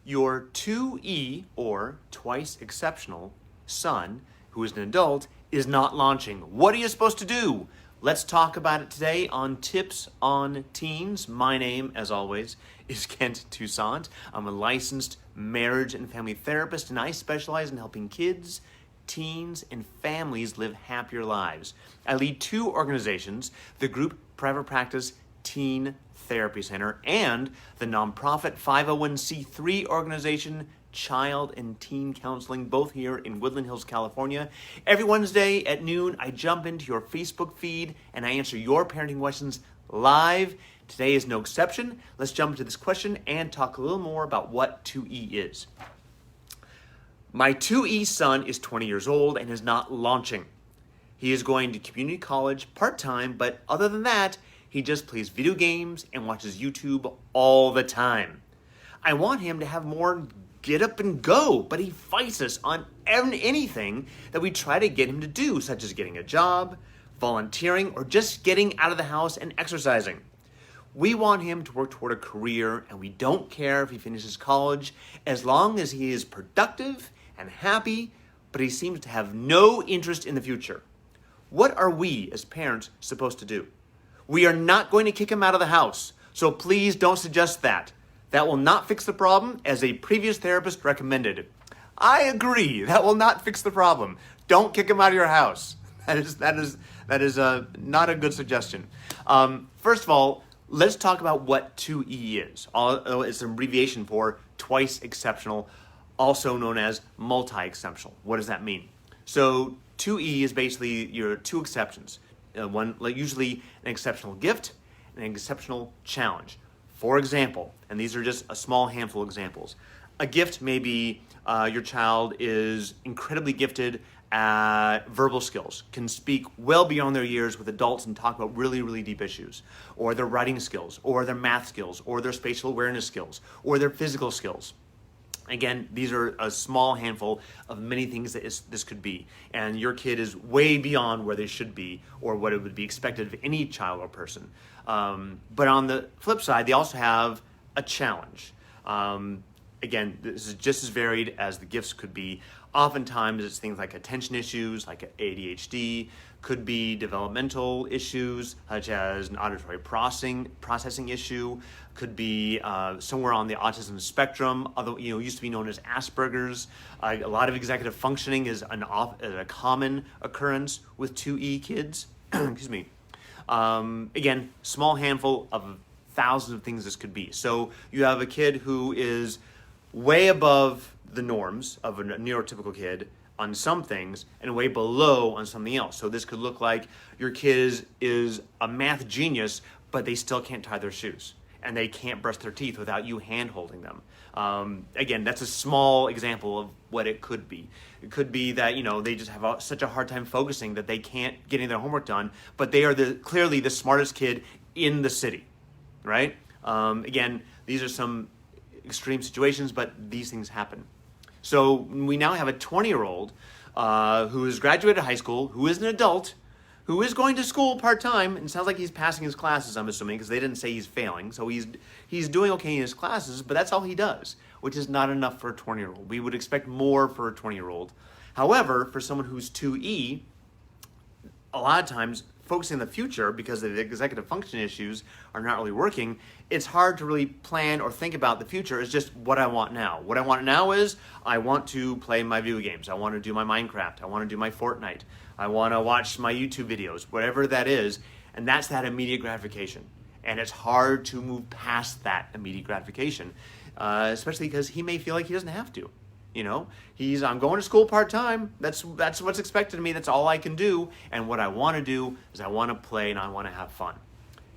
Your 2E, or twice exceptional, son, who is an adult, is not launching. What are you supposed to do? Let's talk about it today on Tips on Teens. My name, as always, is Kent Toussaint. I'm a licensed marriage and family therapist, and I specialize in helping kids, teens, and families live happier lives. I lead two organizations, the group Private Practice Teen Therapy Center and the nonprofit 501c3 organization Child and Teen Counseling, both here in Woodland Hills, California. Every Wednesday at noon, I jump into your Facebook feed and I answer your parenting questions live. Today is no exception. Let's jump into this question and talk a little more about what 2E is. My 2E son is 20 years old and is not launching. He is going to community college part-time, but other than that, he just plays video games and watches YouTube all the time. I want him to have more get up and go, but he fights us on anything that we try to get him to do, such as getting a job, volunteering, or just getting out of the house and exercising. We want him to work toward a career, and we don't care if he finishes college as long as he is productive and happy, but he seems to have no interest in the future. What are we as parents supposed to do? We are not going to kick him out of the house, so please don't suggest that. That will not fix the problem, as a previous therapist recommended. I agree, that will not fix the problem. Don't kick him out of your house. That is not a good suggestion. First of all, let's talk about what 2E is. It's an abbreviation for twice exceptional, also known as multi-exceptional. What does that mean? So 2E is basically your two exceptions. One, like usually an exceptional gift and an exceptional challenge. For example, and these are just a small handful of examples, a gift may be your child is incredibly gifted at verbal skills, can speak well beyond their years with adults and talk about really, really deep issues, or their writing skills, or their math skills, or their spatial awareness skills, or their physical skills. Again, these are a small handful of many things that this could be. And your kid is way beyond where they should be or what it would be expected of any child or person. But on the flip side, they also have a challenge. Again, this is just as varied as the gifts could be. Oftentimes, it's things like attention issues, like ADHD, could be developmental issues, such as an auditory processing issue, could be somewhere on the autism spectrum, although used to be known as Asperger's. A lot of executive functioning is a common occurrence with 2E kids. Excuse me. Again, small handful of thousands of things this could be. So you have a kid who is way above the norms of a neurotypical kid on some things and way below on something else. So this could look like your kid is a math genius, but they still can't tie their shoes and they can't brush their teeth without you hand holding them. Again, that's a small example of what it could be. It could be that they just have such a hard time focusing that they can't getting their homework done, but they are clearly the smartest kid in the city, right? Again, these are some extreme situations, but these things happen. So we now have a 20-year-old who has graduated high school, who is an adult, who is going to school part-time, and it sounds like he's passing his classes, I'm assuming, because they didn't say he's failing. So he's doing okay in his classes, but that's all he does, which is not enough for a 20-year-old. We would expect more for a 20-year-old. However, for someone who's 2E, a lot of times focusing on the future because the executive function issues are not really working, it's hard to really plan or think about the future. It's just what I want now. What I want now is I want to play my video games. I want to do my Minecraft. I want to do my Fortnite. I want to watch my YouTube videos, whatever that is. And that's that immediate gratification. And it's hard to move past that immediate gratification, especially because he may feel like he doesn't have to. I'm going to school part-time. That's what's expected of me. That's all I can do. And what I want to do is I want to play and I want to have fun.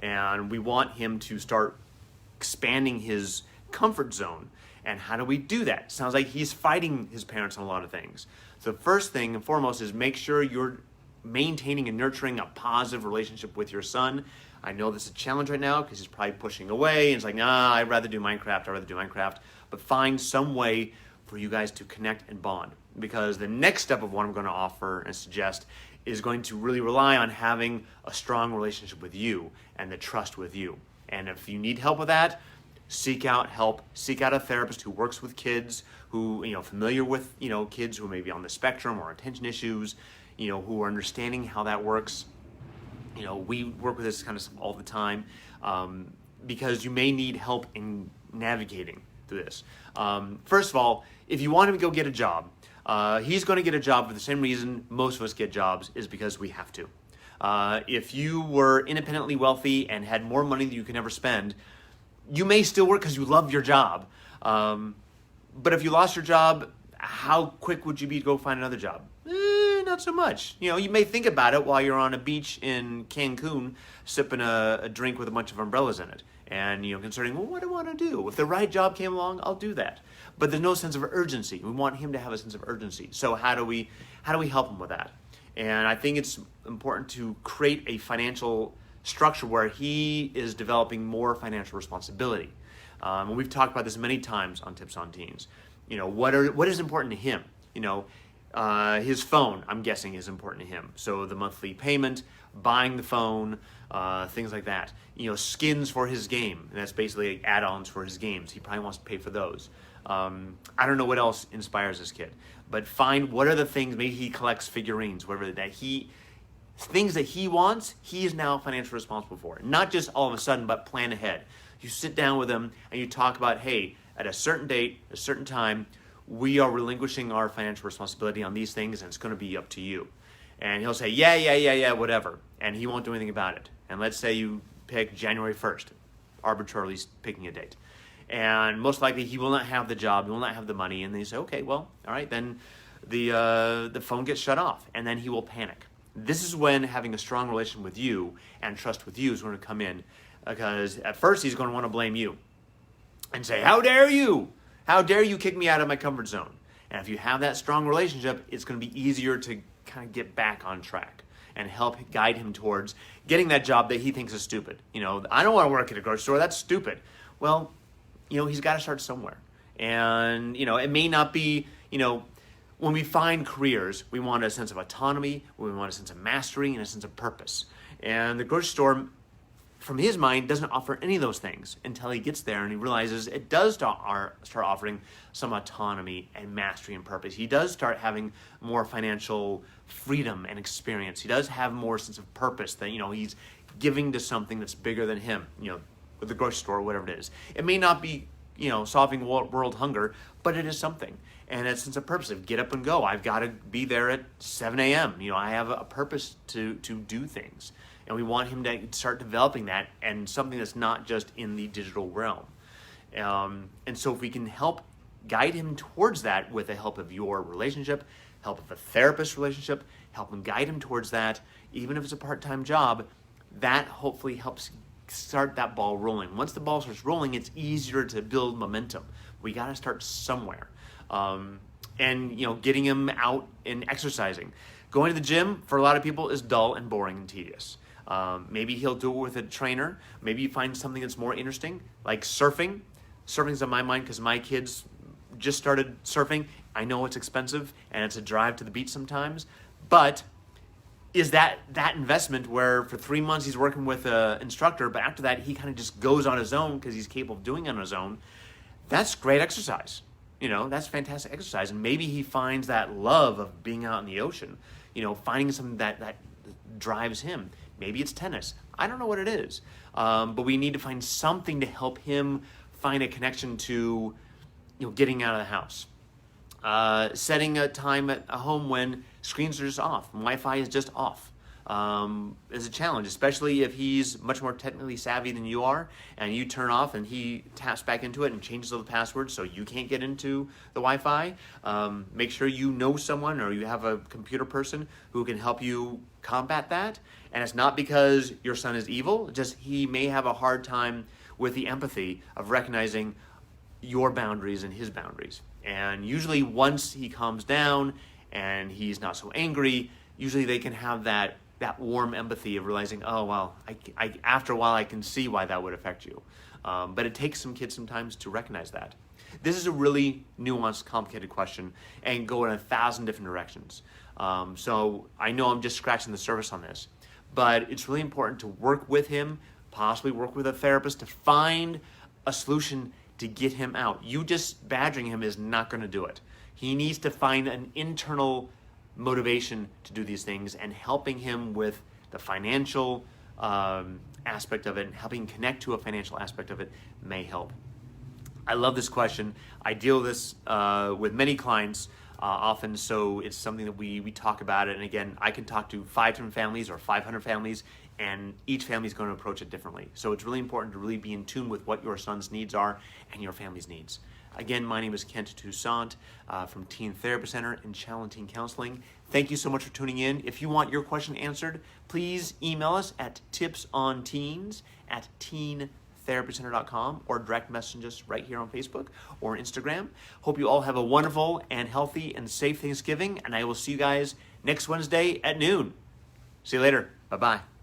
And we want him to start expanding his comfort zone. And how do we do that? Sounds like he's fighting his parents on a lot of things. So the first thing and foremost is make sure you're maintaining and nurturing a positive relationship with your son. I know this is a challenge right now because he's probably pushing away and it's like, nah, I'd rather do Minecraft. But find some way for you guys to connect and bond, because the next step of what I'm going to offer and suggest is going to really rely on having a strong relationship with you and the trust with you. And if you need help with that, seek out help, seek out a therapist who works with kids, who, familiar with, kids who may be on the spectrum or attention issues, who are understanding how that works. We work with this kind of stuff all the time, because you may need help in navigating through this. First of all, if you want him to go get a job, he's going to get a job for the same reason most of us get jobs, is because we have to. If you were independently wealthy and had more money than you can ever spend, you may still work because you love your job. But if you lost your job, how quick would you be to go find another job? Not so much. You may think about it while you're on a beach in Cancun, sipping a drink with a bunch of umbrellas in it. And, considering, well, what do I want to do? If the right job came along, I'll do that. But there's no sense of urgency. We want him to have a sense of urgency. So how do we help him with that? And I think it's important to create a financial structure where he is developing more financial responsibility. And we've talked about this many times on Tips on Teens. What is important to him? His phone, I'm guessing, is important to him. So the monthly payment, buying the phone, things like that. Skins for his game. And that's basically add-ons for his games. He probably wants to pay for those. I don't know what else inspires this kid, but find what are the things. Maybe he collects figurines, whatever things that he wants. He is now financially responsible for. Not just all of a sudden, but plan ahead. You sit down with him and you talk about, hey, at a certain date, a certain time, we are relinquishing our financial responsibility on these things, and it's going to be up to you. And he'll say, yeah, whatever. And he won't do anything about it. And let's say you pick January 1st, arbitrarily picking a date. And most likely he will not have the job, he will not have the money. And then you say, okay, well, all right, then the phone gets shut off. And then he will panic. This is when having a strong relation with you and trust with you is going to come in. Because at first he's going to want to blame you and say, how dare you? How dare you kick me out of my comfort zone? And if you have that strong relationship, it's going to be easier to kind of get back on track and help guide him towards getting that job that he thinks is stupid. I don't want to work at a grocery store. That's stupid. Well, he's got to start somewhere. And, it may not be, when we find careers, we want a sense of autonomy, we want a sense of mastery, and a sense of purpose. And the grocery store, from his mind, doesn't offer any of those things until he gets there and he realizes it does start offering some autonomy and mastery and purpose. He does start having more financial freedom and experience. He does have more sense of purpose that, he's giving to something that's bigger than him, with the grocery store, whatever it is. It may not be, solving world hunger, but it is something. And a sense of purpose of get up and go. I've got to be there at 7 a.m. I have a purpose to do things. And we want him to start developing that, and something that's not just in the digital realm. And so if we can help guide him towards that with the help of your relationship, help of a therapist relationship, help him guide him towards that, even if it's a part-time job, that hopefully helps start that ball rolling. Once the ball starts rolling, it's easier to build momentum. We got to start somewhere. And getting him out and exercising. Going to the gym, for a lot of people, is dull and boring and tedious. Maybe he'll do it with a trainer. Maybe you find something that's more interesting, like surfing. Surfing's on my mind because my kids just started surfing. I know it's expensive and it's a drive to the beach sometimes, but is that investment where for 3 months he's working with an instructor, but after that he kind of just goes on his own because he's capable of doing it on his own? That's great exercise. That's fantastic exercise. And maybe he finds that love of being out in the ocean, finding something that drives him. Maybe it's tennis. I don't know what it is. But we need to find something to help him find a connection to, getting out of the house. Setting a time at a home when screens are just off, and Wi-Fi is just off. Is a challenge, especially if he's much more technically savvy than you are, and you turn off and he taps back into it and changes all the passwords so you can't get into the Wi-Fi. Make sure you know someone or you have a computer person who can help you combat that. And it's not because your son is evil, just he may have a hard time with the empathy of recognizing your boundaries and his boundaries. And usually once he calms down and he's not so angry, usually they can have that warm empathy of realizing, oh, well, I after a while I can see why that would affect you. But it takes some kids sometimes to recognize that. This is a really nuanced, complicated question and go in 1,000 different directions. So I know I'm just scratching the surface on this, but it's really important to work with him, possibly work with a therapist to find a solution to get him out. You just badgering him is not going to do it. He needs to find an internal motivation to do these things, and helping him with the financial aspect of it and helping connect to a financial aspect of it may help. I love this question. I deal with this with many clients often, so it's something that we talk about it. And again, I can talk to 5 different families or 500 families, and each family is going to approach it differently. So it's really important to really be in tune with what your son's needs are and your family's needs. Again, my name is Kent Toussaint from Teen Therapy Center in Challen Teen Counseling. Thank you so much for tuning in. If you want your question answered, please email us at tipsonteens@teentherapycenter.com or direct message us right here on Facebook or Instagram. Hope you all have a wonderful and healthy and safe Thanksgiving, and I will see you guys next Wednesday at noon. See you later. Bye-bye.